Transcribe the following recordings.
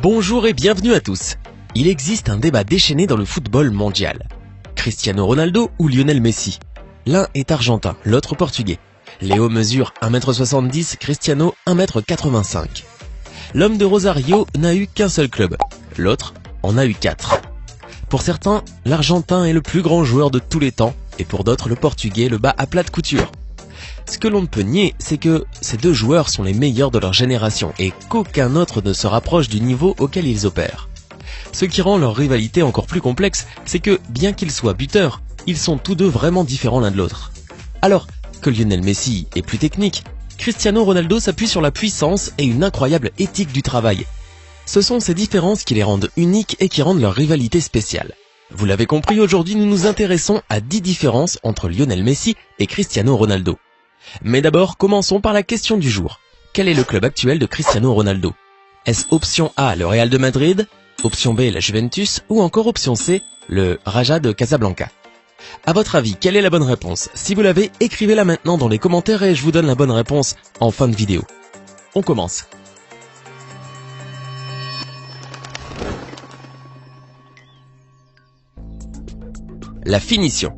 Bonjour et bienvenue à tous. Il existe un débat déchaîné dans le football mondial. Cristiano Ronaldo ou Lionel Messi? L'un est argentin, l'autre portugais. Léo mesure 1m70, Cristiano 1m85. L'homme de Rosario n'a eu qu'un seul club, l'autre en a eu 4. Pour certains, l'Argentin est le plus grand joueur de tous les temps, et pour d'autres, le Portugais le bat à plat de couture. Ce que l'on ne peut nier, c'est que ces deux joueurs sont les meilleurs de leur génération et qu'aucun autre ne se rapproche du niveau auquel ils opèrent. Ce qui rend leur rivalité encore plus complexe, c'est que, bien qu'ils soient buteurs, ils sont tous deux vraiment différents l'un de l'autre. Alors que Lionel Messi est plus technique, Cristiano Ronaldo s'appuie sur la puissance et une incroyable éthique du travail. Ce sont ces différences qui les rendent uniques et qui rendent leur rivalité spéciale. Vous l'avez compris, aujourd'hui nous nous intéressons à 10 différences entre Lionel Messi et Cristiano Ronaldo. Mais d'abord, commençons par la question du jour. Quel est le club actuel de Cristiano Ronaldo? Est-ce option A, le Real de Madrid, option B, la Juventus, ou encore option C, le Raja de Casablanca? À votre avis, quelle est la bonne réponse? Si vous l'avez, écrivez-la maintenant dans les commentaires et je vous donne la bonne réponse en fin de vidéo. On commence. La finition.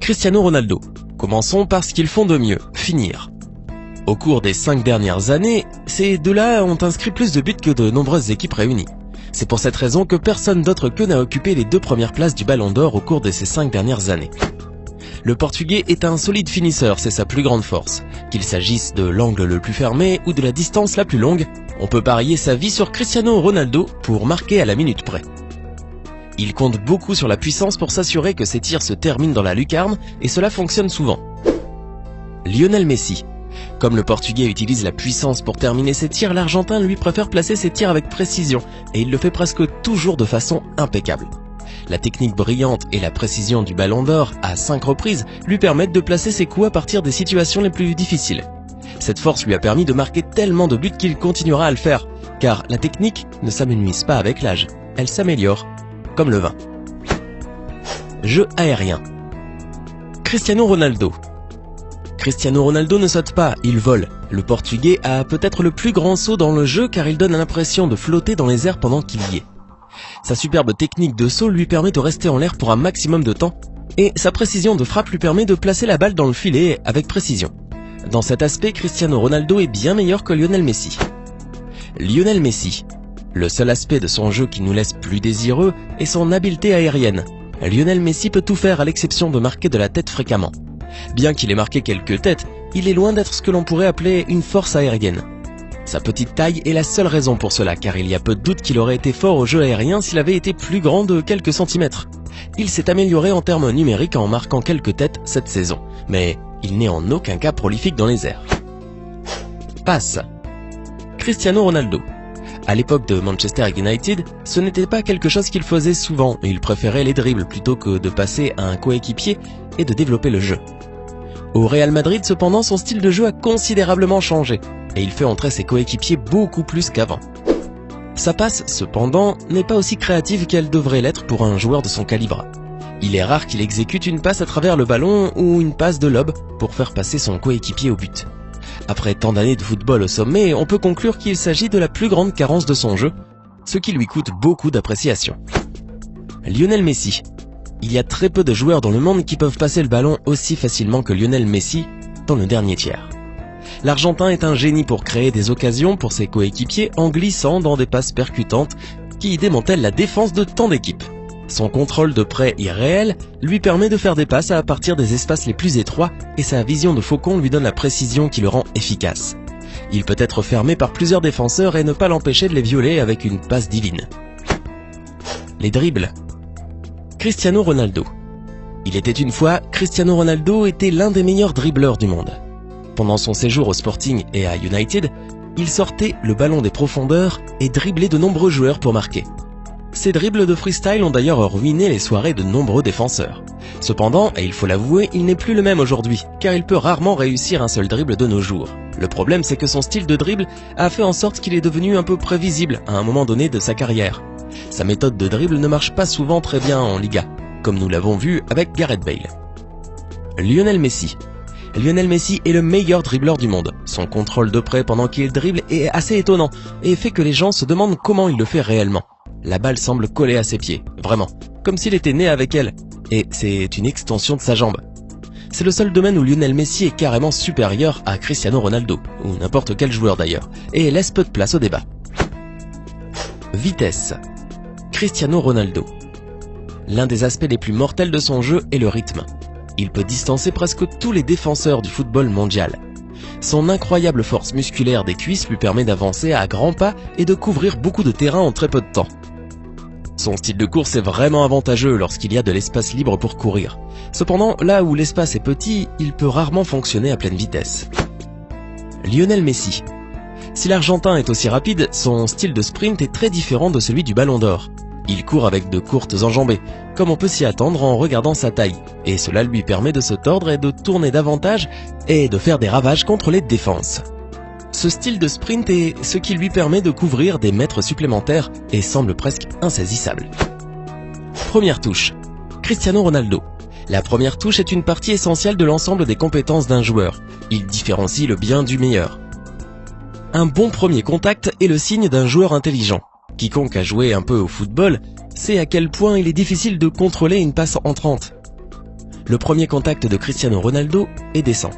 Cristiano Ronaldo. Commençons par ce qu'ils font de mieux, finir. Au cours des 5 dernières années, ces deux-là ont inscrit plus de buts que de nombreuses équipes réunies. C'est pour cette raison que personne d'autre qu'eux n'a occupé les 2 premières places du Ballon d'Or au cours de ces 5 dernières années. Le Portugais est un solide finisseur, c'est sa plus grande force. Qu'il s'agisse de l'angle le plus fermé ou de la distance la plus longue, on peut parier sa vie sur Cristiano Ronaldo pour marquer à la minute près. Il compte beaucoup sur la puissance pour s'assurer que ses tirs se terminent dans la lucarne et cela fonctionne souvent. Lionel Messi. Comme le Portugais utilise la puissance pour terminer ses tirs, l'Argentin lui préfère placer ses tirs avec précision et il le fait presque toujours de façon impeccable. La technique brillante et la précision du Ballon d'Or à 5 reprises lui permettent de placer ses coups à partir des situations les plus difficiles. Cette force lui a permis de marquer tellement de buts qu'il continuera à le faire, car la technique ne s'amenuise pas avec l'âge, elle s'améliore. Comme le vin. Jeu aérien. Cristiano Ronaldo. Cristiano Ronaldo ne saute pas, il vole. Le Portugais a peut-être le plus grand saut dans le jeu car il donne l'impression de flotter dans les airs pendant qu'il y est. Sa superbe technique de saut lui permet de rester en l'air pour un maximum de temps et sa précision de frappe lui permet de placer la balle dans le filet avec précision. Dans cet aspect, Cristiano Ronaldo est bien meilleur que Lionel Messi. Lionel Messi. Le seul aspect de son jeu qui nous laisse plus désireux est son habileté aérienne. Lionel Messi peut tout faire à l'exception de marquer de la tête fréquemment. Bien qu'il ait marqué quelques têtes, il est loin d'être ce que l'on pourrait appeler une force aérienne. Sa petite taille est la seule raison pour cela, car il y a peu de doute qu'il aurait été fort au jeu aérien s'il avait été plus grand de quelques centimètres. Il s'est amélioré en termes numériques en marquant quelques têtes cette saison, mais il n'est en aucun cas prolifique dans les airs. Passe. Cristiano Ronaldo. À l'époque de Manchester United, ce n'était pas quelque chose qu'il faisait souvent, il préférait les dribbles plutôt que de passer à un coéquipier et de développer le jeu. Au Real Madrid cependant, son style de jeu a considérablement changé, et il fait entrer ses coéquipiers beaucoup plus qu'avant. Sa passe, cependant, n'est pas aussi créative qu'elle devrait l'être pour un joueur de son calibre. Il est rare qu'il exécute une passe à travers le ballon ou une passe de lob pour faire passer son coéquipier au but. Après tant d'années de football au sommet, on peut conclure qu'il s'agit de la plus grande carence de son jeu, ce qui lui coûte beaucoup d'appréciation. Lionel Messi. Il y a très peu de joueurs dans le monde qui peuvent passer le ballon aussi facilement que Lionel Messi dans le dernier tiers. L'Argentin est un génie pour créer des occasions pour ses coéquipiers en glissant dans des passes percutantes qui démantèlent la défense de tant d'équipes. Son contrôle de près irréel lui permet de faire des passes à partir des espaces les plus étroits et sa vision de faucon lui donne la précision qui le rend efficace. Il peut être fermé par plusieurs défenseurs et ne pas l'empêcher de les violer avec une passe divine. Les dribbles. Cristiano Ronaldo. Il était une fois, Cristiano Ronaldo était l'un des meilleurs dribbleurs du monde. Pendant son séjour au Sporting et à United, il sortait le ballon des profondeurs et driblait de nombreux joueurs pour marquer. Ces dribbles de freestyle ont d'ailleurs ruiné les soirées de nombreux défenseurs. Cependant, et il faut l'avouer, il n'est plus le même aujourd'hui, car il peut rarement réussir un seul dribble de nos jours. Le problème, c'est que son style de dribble a fait en sorte qu'il est devenu un peu prévisible à un moment donné de sa carrière. Sa méthode de dribble ne marche pas souvent très bien en Liga, comme nous l'avons vu avec Gareth Bale. Lionel Messi. Lionel Messi est le meilleur dribbleur du monde. Son contrôle de près pendant qu'il dribble est assez étonnant et fait que les gens se demandent comment il le fait réellement. La balle semble coller à ses pieds, vraiment, comme s'il était né avec elle, et c'est une extension de sa jambe. C'est le seul domaine où Lionel Messi est carrément supérieur à Cristiano Ronaldo, ou n'importe quel joueur d'ailleurs, et laisse peu de place au débat. Vitesse. Cristiano Ronaldo. L'un des aspects les plus mortels de son jeu est le rythme. Il peut distancer presque tous les défenseurs du football mondial. Son incroyable force musculaire des cuisses lui permet d'avancer à grands pas et de couvrir beaucoup de terrain en très peu de temps. Son style de course est vraiment avantageux lorsqu'il y a de l'espace libre pour courir. Cependant, là où l'espace est petit, il peut rarement fonctionner à pleine vitesse. Lionel Messi. Si l'Argentin est aussi rapide, son style de sprint est très différent de celui du Ballon d'Or. Il court avec de courtes enjambées, comme on peut s'y attendre en regardant sa taille, et cela lui permet de se tordre et de tourner davantage et de faire des ravages contre les défenses. Ce style de sprint est ce qui lui permet de couvrir des mètres supplémentaires et semble presque insaisissable. Première touche. Cristiano Ronaldo. La première touche est une partie essentielle de l'ensemble des compétences d'un joueur. Il différencie le bien du meilleur. Un bon premier contact est le signe d'un joueur intelligent. Quiconque a joué un peu au football sait à quel point il est difficile de contrôler une passe entrante. Le premier contact de Cristiano Ronaldo est décent.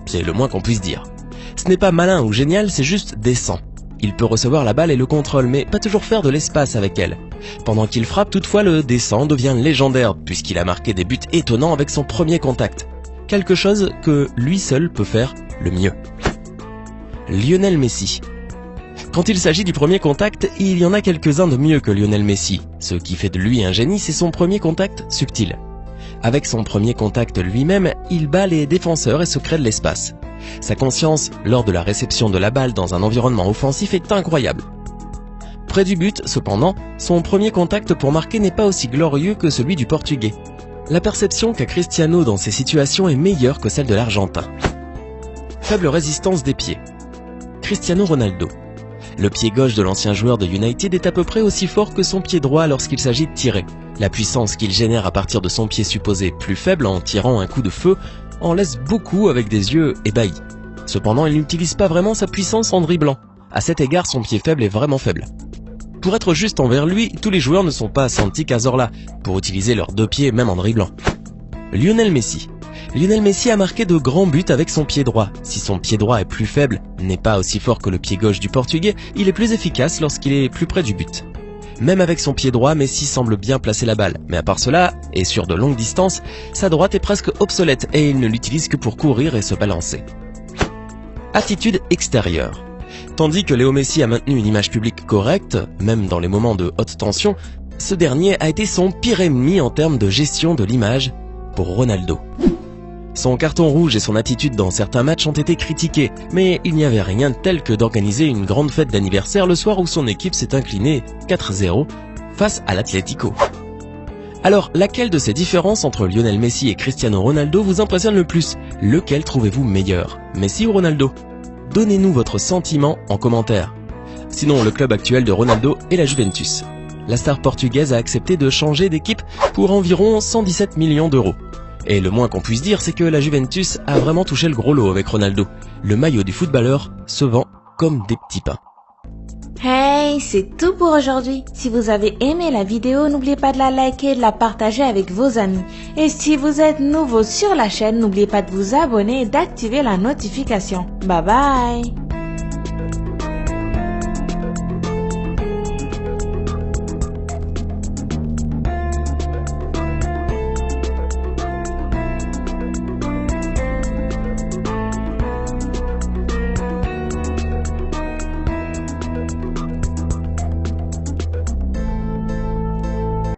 C'est le moins qu'on puisse dire. Ce n'est pas malin ou génial, c'est juste décent. Il peut recevoir la balle et le contrôle, mais pas toujours faire de l'espace avec elle. Pendant qu'il frappe, toutefois, le décent devient légendaire, puisqu'il a marqué des buts étonnants avec son premier contact. Quelque chose que lui seul peut faire le mieux. Lionel Messi. Quand il s'agit du premier contact, il y en a quelques-uns de mieux que Lionel Messi. Ce qui fait de lui un génie, c'est son premier contact subtil. Avec son premier contact lui-même, il bat les défenseurs et se crée de l'espace. Sa conscience, lors de la réception de la balle dans un environnement offensif, est incroyable. Près du but, cependant, son premier contact pour marquer n'est pas aussi glorieux que celui du Portugais. La perception qu'a Cristiano dans ces situations est meilleure que celle de l'Argentin. Faible résistance des pieds. Cristiano Ronaldo. Le pied gauche de l'ancien joueur de United est à peu près aussi fort que son pied droit lorsqu'il s'agit de tirer. La puissance qu'il génère à partir de son pied supposé plus faible en tirant un coup de feu en laisse beaucoup avec des yeux ébahis. Cependant, il n'utilise pas vraiment sa puissance en dribblant. À cet égard, son pied faible est vraiment faible. Pour être juste envers lui, tous les joueurs ne sont pas Santi Cazorla pour utiliser leurs deux pieds même en dribblant. Lionel Messi. Lionel Messi a marqué de grands buts avec son pied droit. Si son pied droit est plus faible, n'est pas aussi fort que le pied gauche du Portugais, il est plus efficace lorsqu'il est plus près du but. Même avec son pied droit, Messi semble bien placer la balle, mais à part cela, et sur de longues distances, sa droite est presque obsolète et il ne l'utilise que pour courir et se balancer. Attitude extérieure. Tandis que Léo Messi a maintenu une image publique correcte, même dans les moments de haute tension, ce dernier a été son pire ennemi en termes de gestion de l'image pour Ronaldo. Son carton rouge et son attitude dans certains matchs ont été critiqués, mais il n'y avait rien de tel que d'organiser une grande fête d'anniversaire le soir où son équipe s'est inclinée 4-0 face à l'Atlético. Alors, laquelle de ces différences entre Lionel Messi et Cristiano Ronaldo vous impressionne le plus? Lequel trouvez-vous meilleur, Messi ou Ronaldo? Donnez-nous votre sentiment en commentaire. Sinon, le club actuel de Ronaldo est la Juventus. La star portugaise a accepté de changer d'équipe pour environ 117 millions d'euros. Et le moins qu'on puisse dire, c'est que la Juventus a vraiment touché le gros lot avec Ronaldo. Le maillot du footballeur se vend comme des petits pains. Hey, c'est tout pour aujourd'hui. Si vous avez aimé la vidéo, n'oubliez pas de la liker et de la partager avec vos amis. Et si vous êtes nouveau sur la chaîne, n'oubliez pas de vous abonner et d'activer la notification. Bye bye!